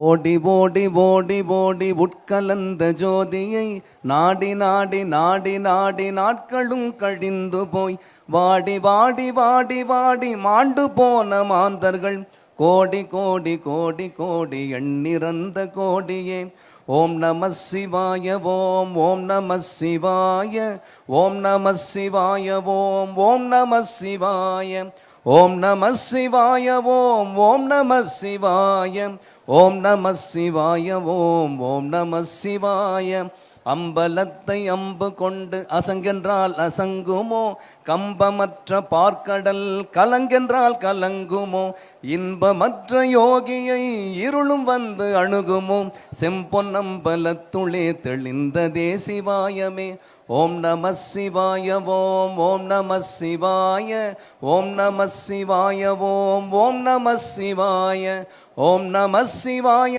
ஓடி ஓடி ஓடி ஓடி உட்கலந்த ஜோதியை நாடி நாடி நாடி நாடி நாட்களும் கழிந்து போய் வாடி வாடி வாடி வாடி மாண்டு போன மாந்தர்கள் கோடி கோடி கோடி கோடி எண்ணிறந்த கோடியே. ஓம் நம சிவாய ஓம் ஓம் நம சிவாய ஓம் நம சிவாய ஓம் ஓம் நம சிவாய ஓம் நம சிவாய ஓம் ஓம் நம சிவாய ஓம் நம சிவாய ஓம் ஓம் நம சிவாய. அம்பலத்தை அம்பு கொண்டு அசங்கென்றால் அசங்குமோ, கம்பமற்ற பார்க்கடல் கலங்கென்றால் கலங்குமோ, இன்பமற்ற யோகியை இருளும் வந்து அணுகுமோ, செம்பொன்னம்பலத்துளே தெளிந்ததே சிவாயமே. ஓம் நம சிவாய ஓம் ஓம் நம சிவாய ஓம் நம சிவாய ஓம் ஓம் நம சிவாய ஓம் நம சிவாய.